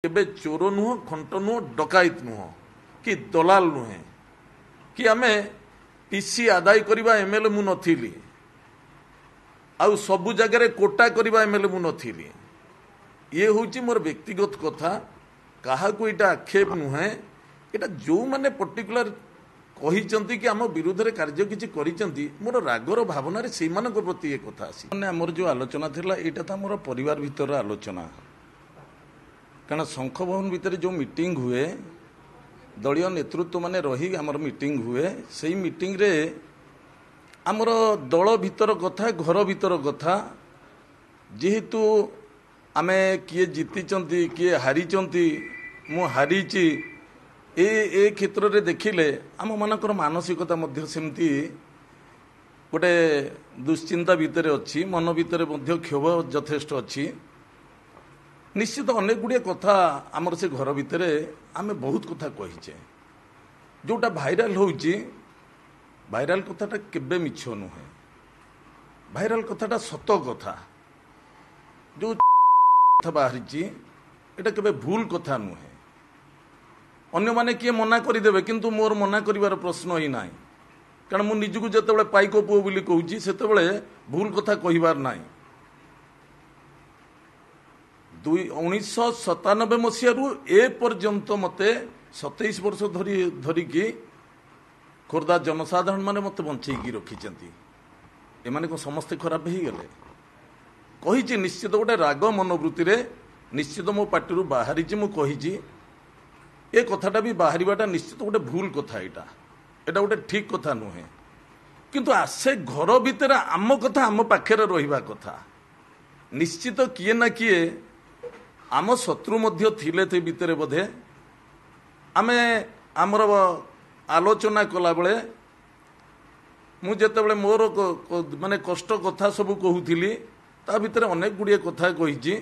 केबे चोर नुह खंट नुह डकायत नुह कि दलाल नुहे कि आमे पीसी आदाय करबा एमएलए मु नथिली आउ सबु जगह कोटा करबा एमएलए मु नथिली। ये होची मोर व्यक्तिगत कथा कहा को इटा आक्षेप नुहे। इटा जो माने पर्टिकुलर कहिचंती कि आम विरुद्ध रे कार्य किछि करिचंती मोर रागर भावना रे सेई मानक प्रति ए कथा आसी माने हमर जो आलोचना थिला एटा त मोर परिवार भीतर आलोचना कारण शंख भवन भितर जो मीटिंग हुए दलीय नेतृत्व माने रही आमर मीटिंग हुए से मीटिंग रे आमर दल भीतर कथा घर भीतर कथा जेहेतु आमे किए जीतिचंती किए हारिचंती मु हारिची ए क्षेत्र रे देखिले आम मानकर मानसिकता मध्य सेमती गोटे दुश्चिंता भितर अच्छी मन भितर मध्य क्षोभ यथेष्ट अच्छी। निश्चित अनेक गुड़िया कथा आमर से घर भितर आमे बहुत कथा कहीचे जोटा भाइराल होउची भाइराल कथाटा केबे मिछ नुहे भाइराल कथाटा सत कथा जो कथा बाहरी एटा केबे भूल कथा नुहे। अन्य माने किए मना करदेवे किंतु मोर मना करिवार प्रश्न ही नाई कारण मु निजको जतबेले पाइको पुओ बोली कहूची सेतबेले भूल कथा कहिबार नाई। 1997 मसीह ए पर्यंत मते 27 वर्ष धरिकी खोर्धा जनसाधारण माने मते बंचेकी रखिचंती एमाने को समस्ते खराब ही गले कहिची निश्चित गोटे राग मनोवृत्ति रे निश्चित मो पार्टी बाहरी मु कहिची ए कथाटा भी बाहरीबाटा निश्चित गोटे भूल कथा एटा गोटे ठीक कथा नुहे किंतु आसे घर भितर आम कथा आम पाखरे रहिबा कथा निश्चित किए ना किए आम शत्रु मध्य थिले थे भितर बोधे आमे आमर आलोचना कला बेले मु जेतेबेले मोर माने कष्ट कथा सब कहूथिली ता भितर अनेक गुड़िया कथा कहिची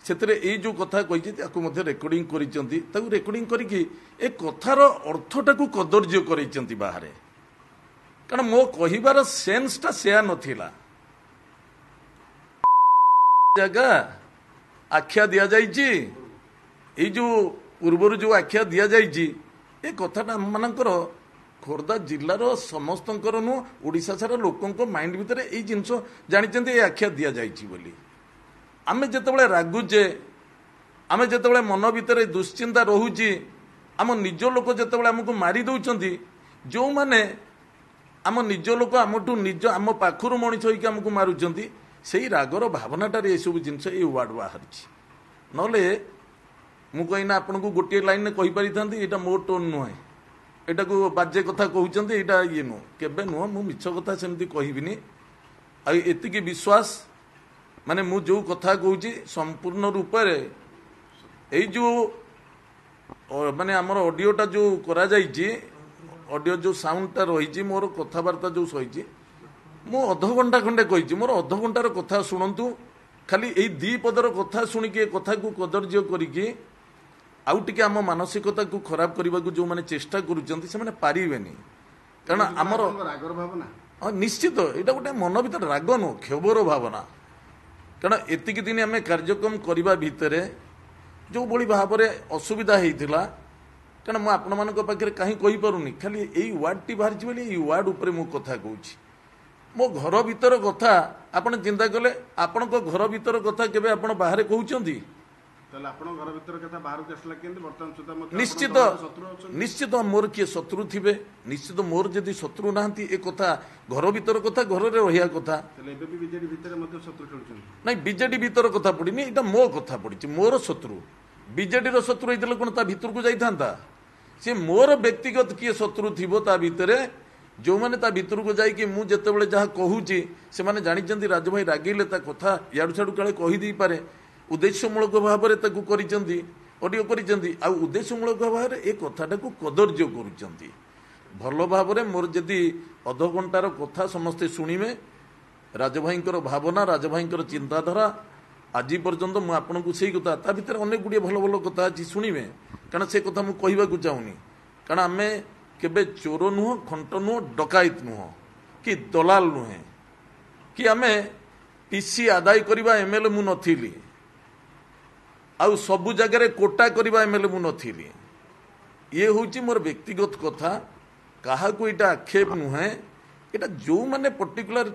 सेतरे एई जो कथा कहिची ताकू मध्य रेकर्डिंग करिचंती ताकू रेकर्डिंग करिकी ए कथार अर्थटाकू कदर्य करिचंती बाहरे कारण मो कहिबार सेंसटा सेया नथिला जगह आख्या दिया जाइची ए जो पूर्वर जो आख्या दिया जाइची ए कथाटा मानकर खोर्धा जिल्लार समस्तंकर नु ओडिशा सारा लोकंको माइंड भितर ए जिंस जानिचंती ए आख्या दिया जाइची बोली आमे जेतेबेले रागुचे आमे जेतेबेले मन भितर दुश्चिंता रहुची आम निज लोक जेतेबेले हमको मारी दउचंती जो माने आम निज लोक आमठू निज आम पाखरु मଣିଷ होइके हमको मारुचंती सेई रागर भावनाटार ये सब जिनस ये वार्ड बाहर नले मु कहीना आपन को गोटे लाइन में कही पारि थांती एटा मो टोन नुहे एटा को बाजे कथा कहउचंती एटा ये नु केबे नु मु मिछ कथा सेमती कहिबिनी आ एतिकी विश्वास माने मु जो कथा कहउची संपूर्ण रूप रे एई जो माने हमर ऑडियोटा जो करा जाईची ऑडियो जो साउंडटा रहिची मोर कथावार्ता जो सहिची मु अध घंटा खंडे कही मोर अध घंटार कथा शुणु खाली यही दी पदर कथा शुणिकी कथा को कदर्य करिकी आउ टिके आम मानसिकता को खराब करने को जो मैंने चेष्टा करुँच से पारिबेनी कारण आमर रागर भावना निश्चित यहाँ गोटे मन भर राग नु क्षोभर भावना कारण एतिकी दिन आम कार्यक्रम करने भितर जो बड़ी भाव में असुविधा होता कारण मुझे आपण मान पाखे कहीं कहीपरूनी खाली यही वार्डटी बाहरी बोली यही वार्ड उपर मु कथा कहूँ मो घर भीतर कथा आपण चिंता कले आपण घर भीतर कथा केबे आपण बाहर कहउचंती निश्चित निश्चित मोर किए शत्रु थिबे निश्चित मोर जदि शत्रु नाहंती ए कथा घर भीतर कथा घर रे रहिया कथा नहीं बीजेडी भीतर कथा पड़िनी एटा मो कथा पड़ी मोर शत्रु बीजेडी रो शत्रु होइतले कोन ता भीतर को जाइथांता से मोर व्यक्तिगत किए शत्रु थिबो ता भीतर जो मैंने ता भीतर को जाइए मुझे जितेबाला जहाँ कहूँ से मैंने जानी राजभाई रागिले ता कथा याडू छाड़ू काले कहीदे पारे उद्देश्यमूलक भाव में ऑडियो करिसेंती आ उद्देश्यमूलक भाव में ए कथाटा को कदर्य करुचंती भल भाव में मोर जदि अध घंटार कथा समस्ते शुणिमे राजभाईंकर भावना राजभाईंकर चिंताधारा आज पर्यंत मुझे आपन को सही कथा ता भीतर अनेक गुड़िया भल भल कथा अच्छी शुणिमे कारण से कथा मुझे कहवाक चाहूनी कारण आमे केबे चोर नुह खंट नुह डकायत नुह कि दलाल नुहे कि आमे पीसी आदाय करबा एमएलए मु नथिली आउ सबु जगार कोटा करवा एमएलए मु नथिली ये हूँ मोर व्यक्तिगत कथा क्या यहाँ आक्षेप नुहे यहाँ जो मैंने पर्टिकुलर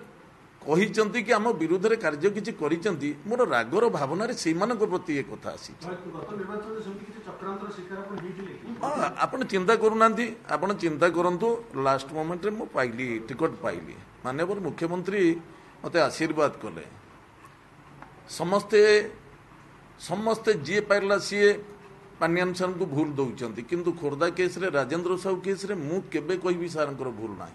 कही कि आम विरोध में कार्य किसी करिसेंती मोर रागर भावना से प्रति ये कथा आसी आप चिंता करूना आप चिंता करूँ लास्ट मोमेंट मु पाइली टिकट पाइली माननीय मुख्यमंत्री मते आशीर्वाद कले समस्ते समस्ते जी पारा सी पांड्यान सार को भूल दौरान किंतु खोर्धा केस रे राजेंद्र साहू केस रे मु केबे कहबी सार भूल ना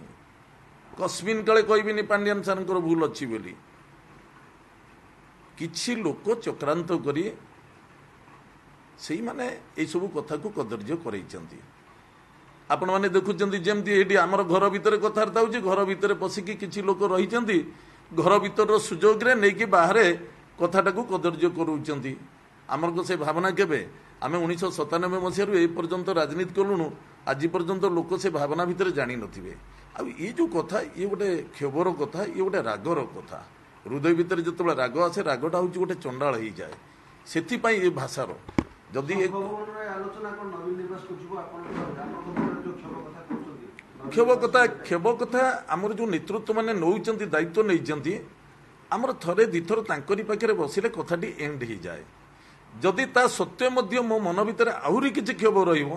कस्मिन काले कहबी पांड्यान सार भूल अच्छी बोली किछि लोक चक्रांत करी से माने ये सब कथा को कदर्य करैचंती आपण माने देखुचंती जेमती एडी हमर घर भितर कथार्ता होची घर भितर पसिकी किछि लोक रहिचंती घर भितर सुजोग रे नेकी बाहरे कथाटा को कदर्य करूचंती आमर को से भावना केबे आमे 1997 मसीह ए पर्यंत राजनीति कलुणु आज पर्यंत लोक से भावना भितर जानी नथिबे आ ये जो कथा ये गोटे क्षोभर कथा ये गोटे रागर कथा हृदय भितर जो राग आसे रागटा हूँ गोटे चंडाल हो जाए से ये भाषार जदि क्षोभ कथा आमर जो नेतृत्व मैंने नौचंती दायित्व नहीं आमर थरे दिथर तांकरी पाखे बसिले कथाटी एंड हो जाए जदि ता सत्य मध्य मो मन भितर आहुरी किछि क्षोभ रहिबो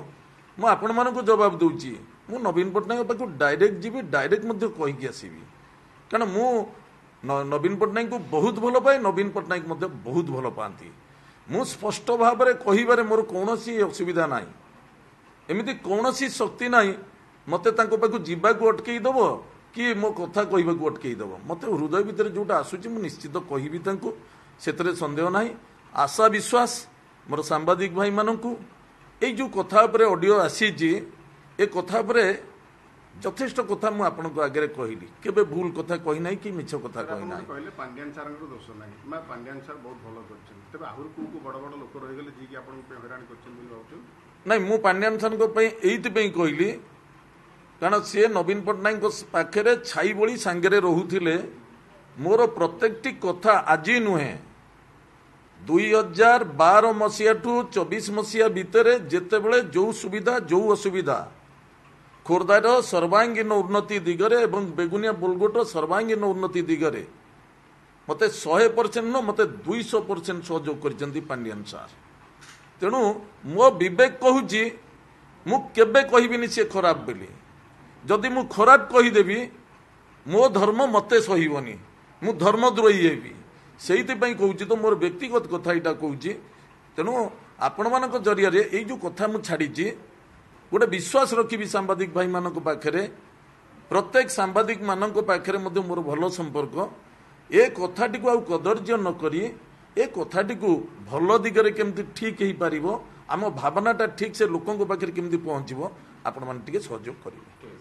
मु आपण मानकु जवाब दउची मु नवीन पट्टनायक पाखु डायरेक्ट जीवी डायरेक्ट मध्य कहिकी आसीबी कारण मु नवीन पट्टनायक को बहुत भल पाए नवीन पट्टनायक मध्य बहुत भल पाती मु स्पष्ट भाव में कहिबारे मोर कौनसी असुविधा नाही एमिति कौनसी शक्ति नाही मते तांको पाखु जीवाकू अटकई दबो कि मो कथा कहबाकू अटकई दबो मते हृदय भितर जोटा आसुची मु निश्चित कहिबी तांको सेतरे संदेह नाही आशा विश्वास मोर सांबादिक भाई मानकू ए जो कथा पर ऑडियो आसी ए कथा पर यथेष्ट कथा मु आपन को आगे कहली केबे भूल कथा कहि नाही कि मिछ कथा कहि नाही कहले पांड्यान सर को दोष नाही मैं पांड्यान सर बहुत भलो करछन तबे आहुर को बड़ बड़ लोक रहि गेले जी कि आपन पे हैरान करछन बोल बाउछु नाही मु पांड्यान सर को पे एइति पे कहली कारण से नवीन पट्टनायक को पाखरे छाई बळी सांगरे रहुथिले मोर प्रत्येकटी कथा आजी नुहे 2012 मसीहा ठू 24 मसीहा भितर जेतेबेले जो सुविधा जो असुविधा खोर्धार सर्वांगीन उन्नति दिगरे एवं बेगुनिया बोलगोटर सर्वांगीन उन्नति दिगरे मते 100% न मते 200% सहयोग करचंती पांड्यान सार तेणु मो विवेक कहूची मु केबे कहबिनी से खराब बोली जदि मु खराब कहीदेवी मो धर्म मते सहीबनी मु धर्मद्रोही हेबी सेइतिपई कहूची तो मोर व्यक्तिगत कथा इटा कहूची तेणु आपण मानक जरिया रे एई जो कथा मु छाड़ीची गोटे विश्वास रखी सांबादिक भाई मान पाखे प्रत्येक सांबादिक मान पाखे मोर भल संपर्क ए कथाटी को कदर्य नक ए कथाटी को भल दिगरे केमती ठीक हो पार आम भावनाटा ठीक से लोकों पाखे केमती पहुँचो आपण मैंने सहयोग करेंगे।